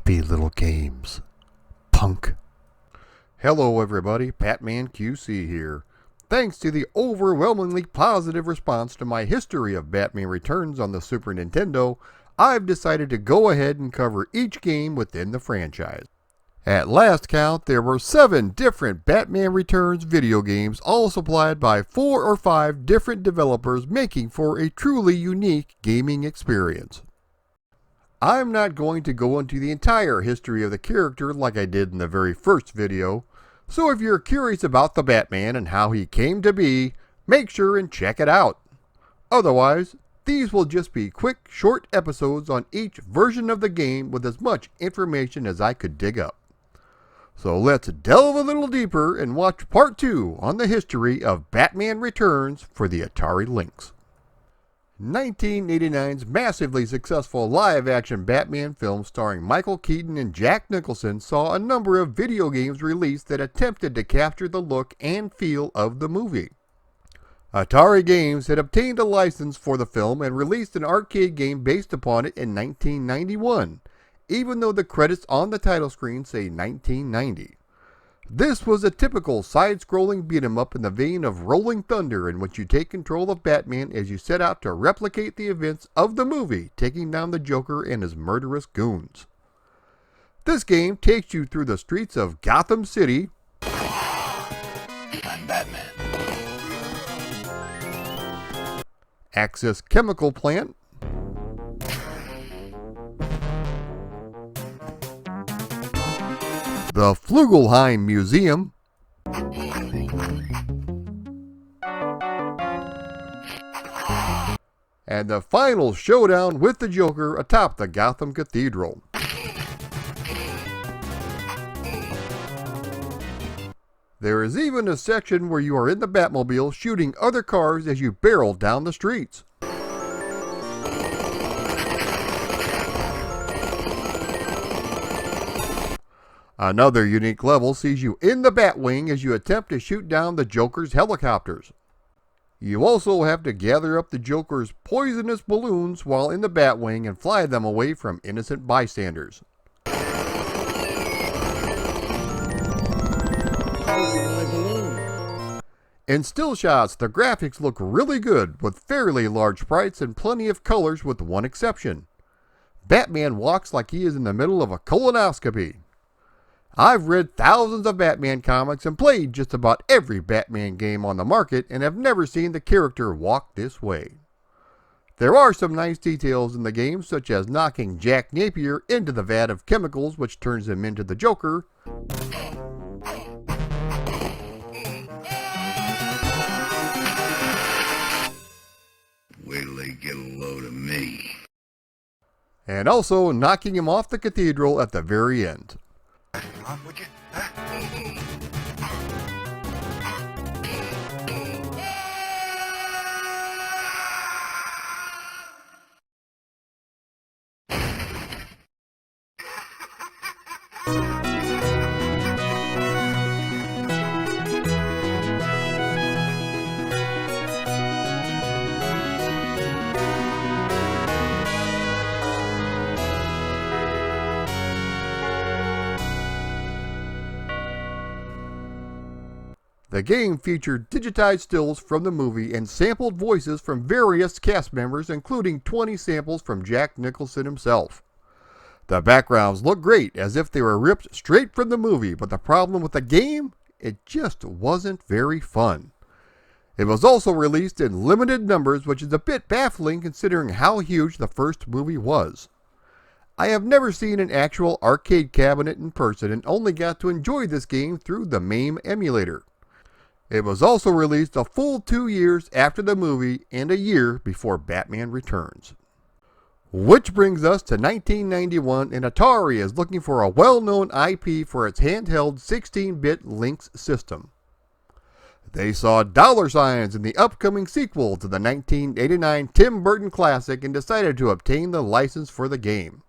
happy little games, punk. Hello everybody, Batman QC here. Thanks to the overwhelmingly positive response to my history of Batman Returns on the Super Nintendo, I've decided to go ahead and cover each game within the franchise. At last count, there were 7 different Batman Returns video games, all supplied by 4 or 5 different developers, making for a truly unique gaming experience. I'm not going to go into the entire history of the character like I did in the very first video, so if you're curious about the Batman and how he came to be, make sure and check it out. Otherwise, these will just be quick, short episodes on each version of the game with as much information as I could dig up. So let's delve a little deeper and watch part 2 on the history of Batman Returns for the Atari Lynx. 1989's massively successful live-action Batman film starring Michael Keaton and Jack Nicholson saw a number of video games released that attempted to capture the look and feel of the movie. Atari Games had obtained a license for the film and released an arcade game based upon it in 1991, even though the credits on the title screen say 1990. This was a typical side-scrolling beat-em-up in the vein of Rolling Thunder, in which you take control of Batman as you set out to replicate the events of the movie, taking down the Joker and his murderous goons. This game takes you through the streets of Gotham City, I'm Batman. Axis Chemical Plant, the Flugelheim Museum, and the final showdown with the Joker atop the Gotham Cathedral. There is even a section where you are in the Batmobile shooting other cars as you barrel down the streets. Another unique level sees you in the Batwing as you attempt to shoot down the Joker's helicopters. You also have to gather up the Joker's poisonous balloons while in the Batwing and fly them away from innocent bystanders. In still shots, the graphics look really good with fairly large sprites and plenty of colors, with one exception. Batman walks like he is in the middle of a colonoscopy. I've read thousands of Batman comics and played just about every Batman game on the market and have never seen the character walk this way. There are some nice details in the game, such as knocking Jack Napier into the vat of chemicals which turns him into the Joker, Wait till they get a load of me. and also knocking him off the cathedral at the very end. Would you? The game featured digitized stills from the movie and sampled voices from various cast members, including 20 samples from Jack Nicholson himself. The backgrounds look great, as if they were ripped straight from the movie, but the problem with the game? It just wasn't very fun. It was also released in limited numbers, which is a bit baffling considering how huge the first movie was. I have never seen an actual arcade cabinet in person and only got to enjoy this game through the MAME emulator. It was also released a full 2 years after the movie and a year before Batman Returns. Which brings us to 1991, and Atari is looking for a well-known IP for its handheld 16-bit Lynx system. They saw dollar signs in the upcoming sequel to the 1989 Tim Burton classic and decided to obtain the license for the game.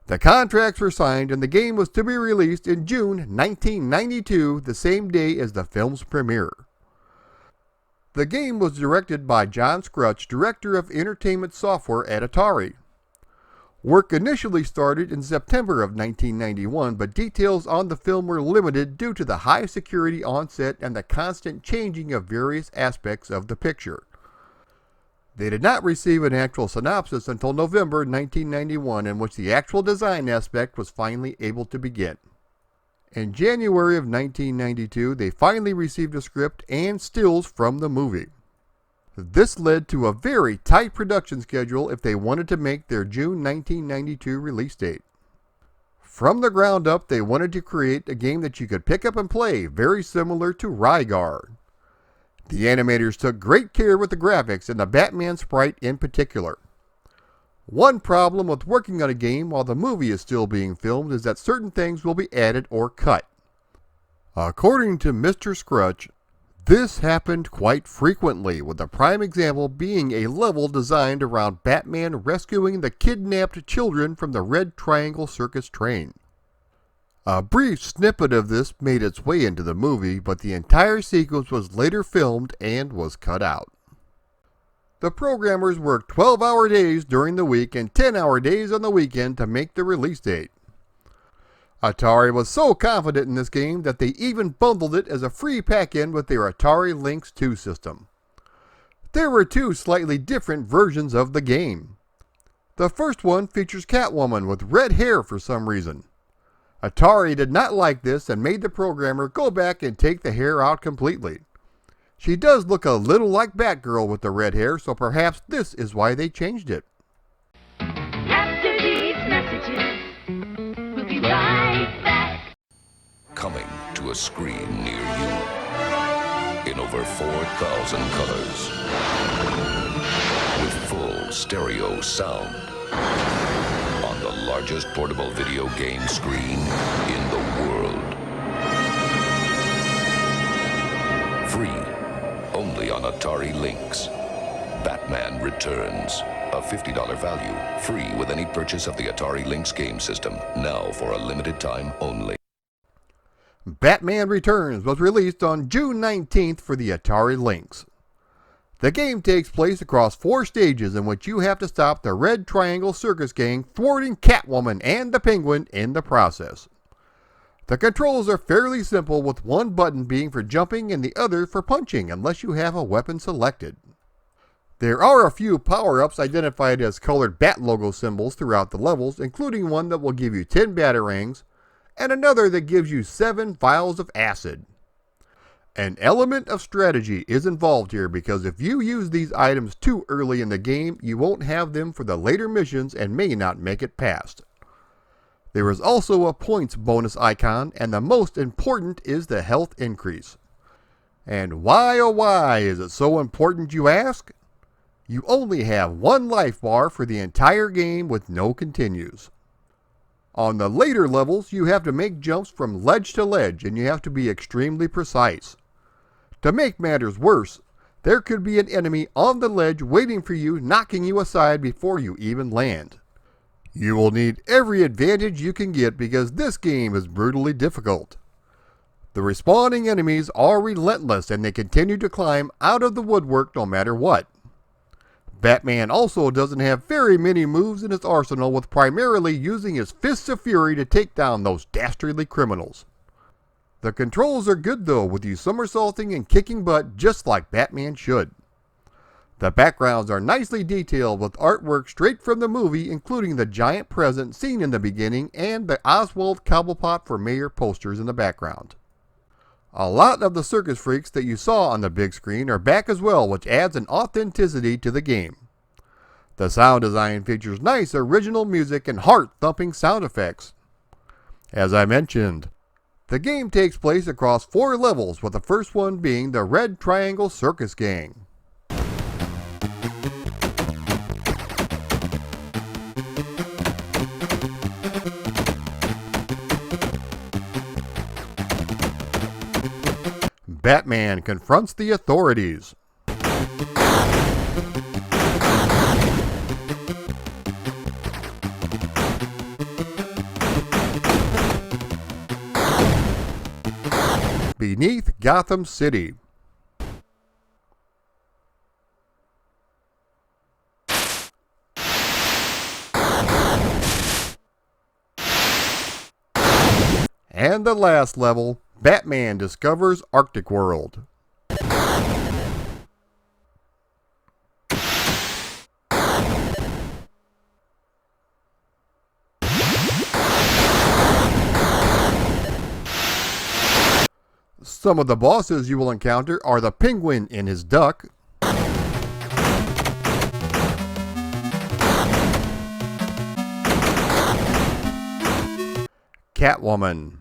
The contracts were signed and the game was to be released in June 1992, the same day as the film's premiere. The game was directed by John Scrutch, Director of Entertainment Software at Atari. Work initially started in September of 1991, but details on the film were limited due to the high security on set and the constant changing of various aspects of the picture. They did not receive an actual synopsis until November 1991, in which the actual design aspect was finally able to begin. In January of 1992, they finally received a script and stills from the movie. This led to a very tight production schedule if they wanted to make their June 1992 release date. From the ground up, they wanted to create a game that you could pick up and play, very similar to Rygar. The animators took great care with the graphics and the Batman sprite in particular. One problem with working on a game while the movie is still being filmed is that certain things will be added or cut. According to Mr. Scrutch, this happened quite frequently, with a prime example being a level designed around Batman rescuing the kidnapped children from the Red Triangle Circus train. A brief snippet of this made its way into the movie, but the entire sequence was later filmed and was cut out. The programmers worked 12-hour days during the week and 10-hour days on the weekend to make the release date. Atari was so confident in this game that they even bundled it as a free pack-in with their Atari Lynx 2 system. There were two slightly different versions of the game. The first one features Catwoman with red hair for some reason. Atari did not like this and made the programmer go back and take the hair out completely. She does look a little like Batgirl with the red hair, so perhaps this is why they changed it. After these messages, we'll be right back. Coming to a screen near you in over 4,000 colors with full stereo sound on the largest portable video game screen in the world. Free only on Atari Lynx. Batman Returns, a $50 value, free with any purchase of the Atari Lynx game system, now for a limited time only. Batman Returns was released on June 19th for the Atari Lynx. The game takes place across 4 stages in which you have to stop the Red Triangle Circus Gang, thwarting Catwoman and the Penguin in the process. The controls are fairly simple, with one button being for jumping and the other for punching, unless you have a weapon selected. There are a few power-ups identified as colored bat logo symbols throughout the levels, including one that will give you 10 batarangs, and another that gives you 7 vials of acid. An element of strategy is involved here, because if you use these items too early in the game, you won't have them for the later missions and may not make it past. There is also a points bonus icon, and the most important is the health increase. And why oh why is it so important, you ask? You only have 1 life bar for the entire game with no continues. On the later levels, you have to make jumps from ledge to ledge, and you have to be extremely precise. To make matters worse, there could be an enemy on the ledge waiting for you, knocking you aside before you even land. You will need every advantage you can get, because this game is brutally difficult. The respawning enemies are relentless, and they continue to climb out of the woodwork no matter what. Batman also doesn't have very many moves in his arsenal, with primarily using his Fists of Fury to take down those dastardly criminals. The controls are good though, with you somersaulting and kicking butt just like Batman should. The backgrounds are nicely detailed with artwork straight from the movie, including the giant present seen in the beginning and the Oswald Cobblepot for Mayor posters in the background. A lot of the circus freaks that you saw on the big screen are back as well, which adds an authenticity to the game. The sound design features nice original music and heart-thumping sound effects. As I mentioned, the game takes place across 4 levels, with the first one being the Red Triangle Circus Gang. Batman confronts the authorities. Beneath Gotham City. And the last level, Batman discovers Arctic World. Some of the bosses you will encounter are the Penguin and his duck, Catwoman,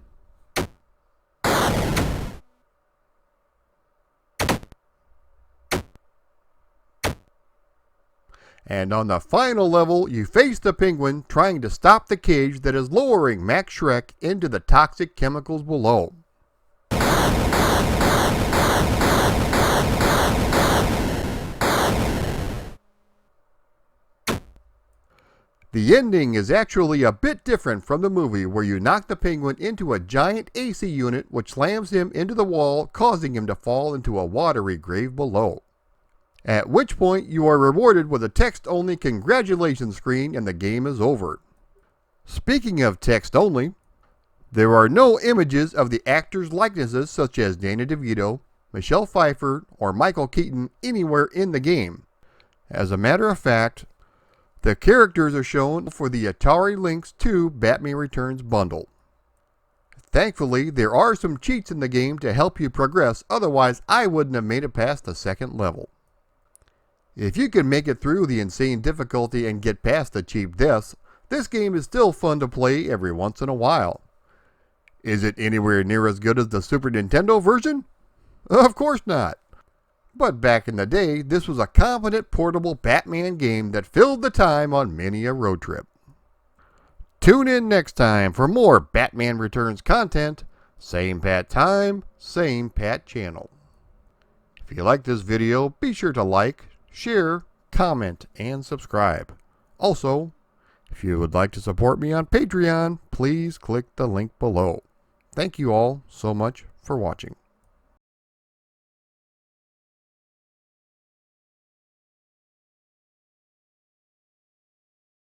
and on the final level, you face the Penguin trying to stop the cage that is lowering Max Schreck into the toxic chemicals below. The ending is actually a bit different from the movie, where you knock the Penguin into a giant AC unit which slams him into the wall, causing him to fall into a watery grave below. At which point you are rewarded with a text-only congratulations screen and the game is over. Speaking of text-only, there are no images of the actors' likenesses such as Danny DeVito, Michelle Pfeiffer, or Michael Keaton anywhere in the game. As a matter of fact, the characters are shown for the Atari Lynx 2 Batman Returns bundle. Thankfully, there are some cheats in the game to help you progress, otherwise I wouldn't have made it past the second level. If you can make it through the insane difficulty and get past the cheap deaths, this game is still fun to play every once in a while. Is it anywhere near as good as the Super Nintendo version? Of course not. But back in the day, this was a competent portable Batman game that filled the time on many a road trip. Tune in next time for more Batman Returns content. Same Pat time, same Pat channel. If you like this video, be sure to like, share, comment, and subscribe. Also, if you would like to support me on Patreon, please click the link below. Thank you all so much for watching.